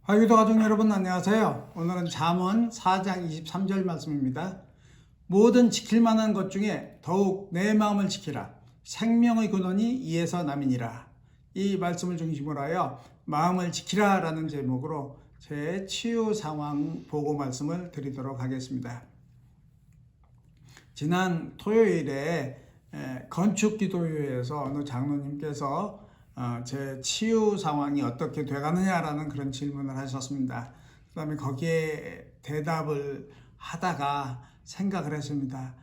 화요기도 가족 여러분 안녕하세요. 오늘은 잠언 4장 23절 말씀입니다. 모든 지킬 만한 것 중에 더욱 내 마음을 지키라. 생명의 근원이 이에서 남이니라. 이 말씀을 중심으로 하여 마음을 지키라 라는 제목으로 제 치유 상황 보고 말씀을 드리도록 하겠습니다. 지난 토요일에 건축기도회에서 어느 장로님께서 제 치유 상황이 어떻게 돼가느냐라는 그런 질문을 하셨습니다. 그 다음에 거기에 대답을 하다가 생각을 했습니다.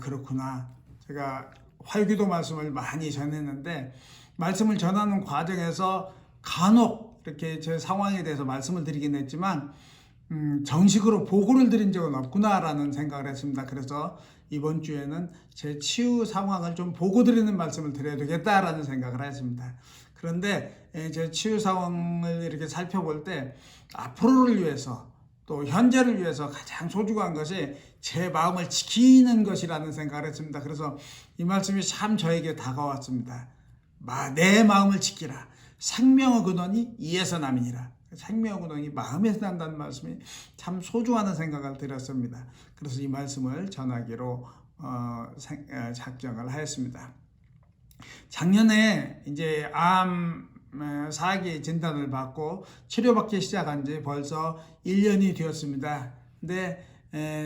그렇구나. 제가 화요기도 말씀을 많이 전했는데 말씀을 전하는 과정에서 간혹 이렇게 제 상황에 대해서 말씀을 드리긴 했지만 정식으로 보고를 드린 적은 없구나라는 생각을 했습니다. 그래서 이번 주에는 제 치유 상황을 좀 보고 드리는 말씀을 드려야 되겠다라는 생각을 했습니다. 그런데 제 치유 상황을 이렇게 살펴볼 때 앞으로를 위해서 또 현재를 위해서 가장 소중한 것이 제 마음을 지키는 것이라는 생각을 했습니다. 그래서 이 말씀이 참 저에게 다가왔습니다. 내 마음을 지키라. 생명의 근원이 이에서 남이니라. 생명의 근원이 마음에서 난다는 말씀이 참 소중하다는 생각을 들었습니다. 그래서 이 말씀을 전하기로 작정을 하였습니다. 작년에 이제 암 4기 진단을 받고 치료받기 시작한 지 벌써 1년이 되었습니다. 근데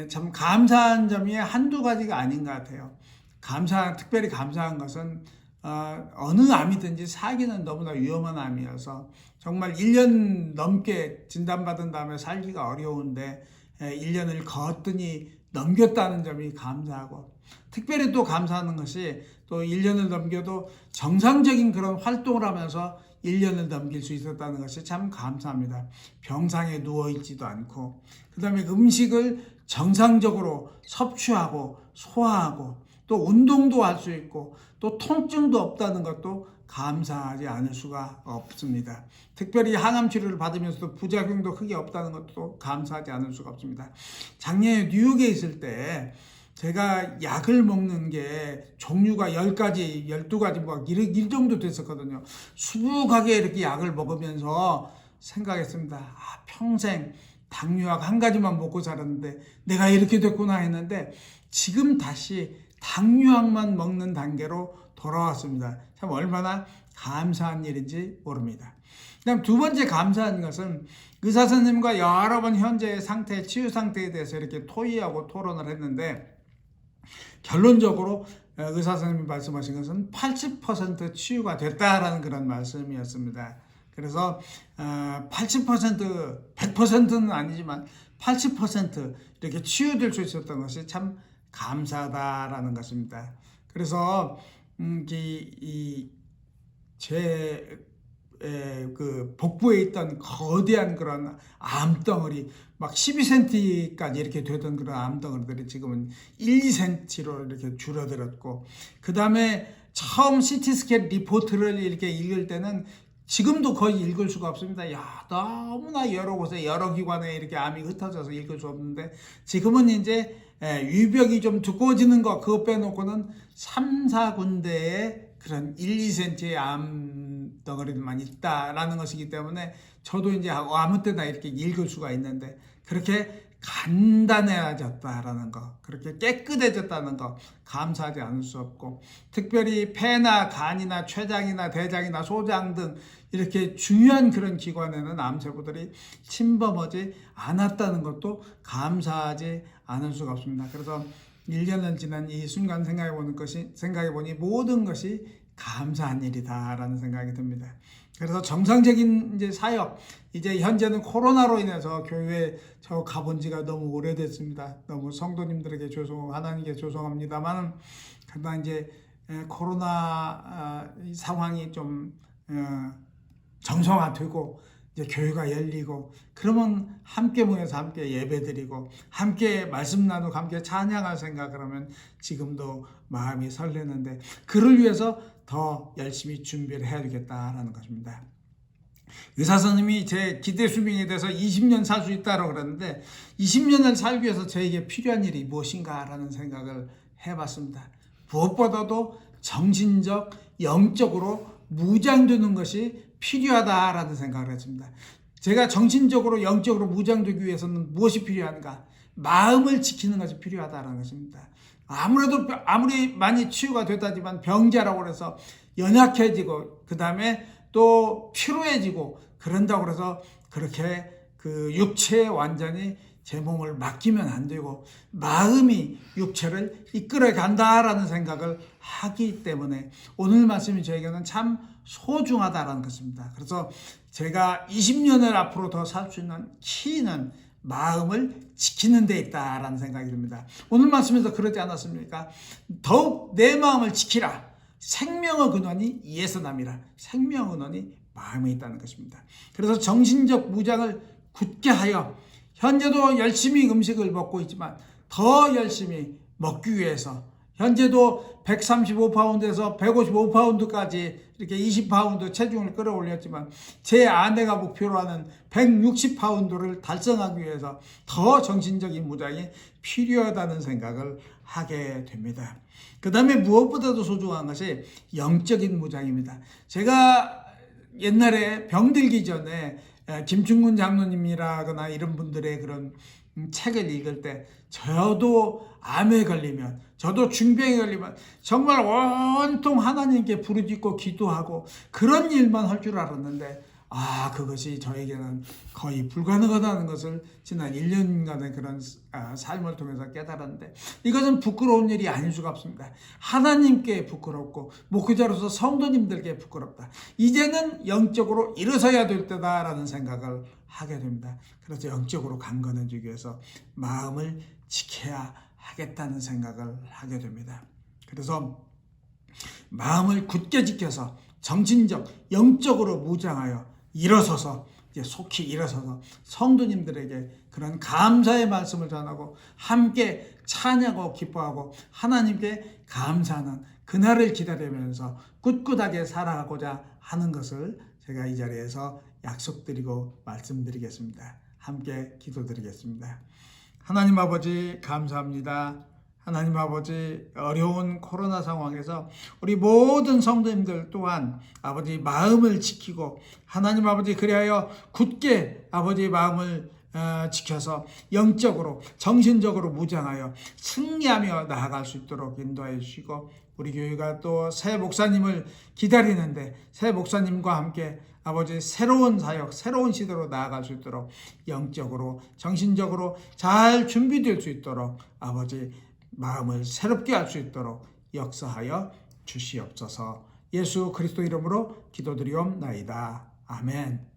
참 감사한 점이 한두 가지가 아닌 것 같아요. 특별히 감사한 것은 어느 암이든지 4기는 너무나 위험한 암이어서 정말 1년 넘게 진단받은 다음에 살기가 어려운데 1년을 거뜬히 넘겼다는 점이 감사하고, 특별히 또 감사하는 것이 또 1년을 넘겨도 정상적인 그런 활동을 하면서 1년을 넘길 수 있었다는 것이 참 감사합니다. 병상에 누워있지도 않고, 그 다음에 음식을 정상적으로 섭취하고 소화하고 또 운동도 할 수 있고 또 통증도 없다는 것도 감사하지 않을 수가 없습니다. 특별히 항암 치료를 받으면서도 부작용도 크게 없다는 것도 감사하지 않을 수가 없습니다. 작년에 뉴욕에 있을 때 제가 약을 먹는 게 종류가 10가지, 12가지 뭐 일 정도 됐었거든요. 수북하게 이렇게 약을 먹으면서 생각했습니다. 평생 당뇨약 한 가지만 먹고 살았는데 내가 이렇게 됐구나 했는데 지금 다시 당뇨약만 먹는 단계로 돌아왔습니다. 참 얼마나 감사한 일인지 모릅니다. 그다음 두 번째 감사한 것은 의사 선생님과 여러 번 현재의 상태, 치유 상태에 대해서 이렇게 토의하고 토론을 했는데 결론적으로 의사 선생님이 말씀하신 것은 80% 치유가 됐다라는 그런 말씀이었습니다. 그래서 80%, 100%는 아니지만 80% 이렇게 치유될 수 있었던 것이 참 감사하다라는 것입니다. 그래서 제 복부에 있던 거대한 그런 암덩어리, 막 12cm까지 이렇게 되던 그런 암덩어리들이 지금은 1, 2cm로 이렇게 줄어들었고, 그 다음에 처음 CT스캔 리포트를 이렇게 읽을 때는 지금도 거의 읽을 수가 없습니다. 너무나 여러 곳에 여러 기관에 이렇게 암이 흩어져서 읽을 수 없는데 지금은 이제 위벽이 좀 두꺼워지는 거 그거 빼놓고는 3, 4군데에 그런 1, 2cm의 암 덩어리들만 있다라는 것이기 때문에 저도 이제 아무 때나 이렇게 읽을 수가 있는데 그렇게 간단해졌다라는 거, 그렇게 깨끗해졌다는 거 감사하지 않을 수 없고, 특별히 폐나 간이나 췌장이나 대장이나 소장 등 이렇게 중요한 그런 기관에는 암세포들이 침범하지 않았다는 것도 감사하지 않을 수가 없습니다. 그래서 1년을 지난 이 순간 생각해보니 모든 것이 감사한 일이다라는 생각이 듭니다. 그래서 정상적인 이제 사역, 이제 현재는 코로나로 인해서 교회에 저 가본 지가 너무 오래됐습니다. 너무 성도님들에게 하나님께 죄송합니다만, 그러나 이제 코로나 상황이 좀 정상화되고 이제 교회가 열리고 그러면 함께 모여서 함께 예배드리고 함께 말씀 나누고 함께 찬양할 생각을 하면 지금도 마음이 설레는데 그를 위해서 더 열심히 준비를 해야 되겠다라는 것입니다. 의사 선생님이 제 기대 수명에 대해서 20년 살 수 있다고 그러는데 20년을 살기 위해서 저에게 필요한 일이 무엇인가라는 생각을 해봤습니다. 무엇보다도 정신적, 영적으로 무장되는 것이 필요하다라는 생각을 했습니다. 제가 정신적으로 영적으로 무장되기 위해서는 무엇이 필요한가? 마음을 지키는 것이 필요하다는 것입니다. 아무리 많이 치유가 됐다지만 병자라고 해서 연약해지고 그 다음에 또 피로해지고 그런다고 해서 그렇게 그 육체에 완전히 제 몸을 맡기면 안 되고 마음이 육체를 이끌어 간다라는 생각을 하기 때문에 오늘 말씀이 저에게는 참 소중하다라는 것입니다. 그래서 제가 20년을 앞으로 더 살 수 있는 키는 마음을 지키는 데 있다라는 생각이 듭니다. 오늘 말씀에서 그러지 않았습니까? 더욱 내 마음을 지키라. 생명의 근원이 이에서 남이라. 생명의 근원이 마음에 있다는 것입니다. 그래서 정신적 무장을 굳게 하여 현재도 열심히 음식을 먹고 있지만 더 열심히 먹기 위해서 현재도 135파운드에서 155파운드까지 이렇게 20파운드 체중을 끌어올렸지만 제 아내가 목표로 하는 160파운드를 달성하기 위해서 더 정신적인 무장이 필요하다는 생각을 하게 됩니다. 그 다음에 무엇보다도 소중한 것이 영적인 무장입니다. 제가 옛날에 병들기 전에 김충근 장로님이라거나 이런 분들의 그런 책을 읽을 때 저도 암에 걸리면 저도 중병에 걸리면 정말 온통 하나님께 부르짖고 기도하고 그런 일만 할 줄 알았는데 그것이 저에게는 거의 불가능하다는 것을 지난 1년간의 그런 삶을 통해서 깨달았는데 이것은 부끄러운 일이 아닐 수가 없습니다. 하나님께 부끄럽고 목회자로서 성도님들께 부끄럽다. 이제는 영적으로 일어서야 될 때다라는 생각을 하게 됩니다. 그래서 영적으로 강건해지기 위해서 마음을 지켜야 하겠다는 생각을 하게 됩니다. 그래서 마음을 굳게 지켜서 정신적, 영적으로 무장하여 일어서서 이제 속히 일어서서 성도님들에게 그런 감사의 말씀을 전하고 함께 찬양하고 기뻐하고 하나님께 감사하는 그날을 기다리면서 꿋꿋하게 살아가고자 하는 것을 제가 이 자리에서 약속드리고 말씀드리겠습니다. 함께 기도드리겠습니다. 하나님 아버지 감사합니다. 하나님 아버지 어려운 코로나 상황에서 우리 모든 성도님들 또한 아버지 마음을 지키고 하나님 아버지 그리하여 굳게 아버지 마음을 지켜서 영적으로 정신적으로 무장하여 승리하며 나아갈 수 있도록 인도하여 주시고 우리 교회가 또 새 목사님을 기다리는데 새 목사님과 함께 아버지 새로운 사역, 새로운 시대로 나아갈 수 있도록 영적으로 정신적으로 잘 준비될 수 있도록 아버지 마음을 새롭게 할 수 있도록 역사하여 주시옵소서. 예수 그리스도 이름으로 기도드리옵나이다. 아멘.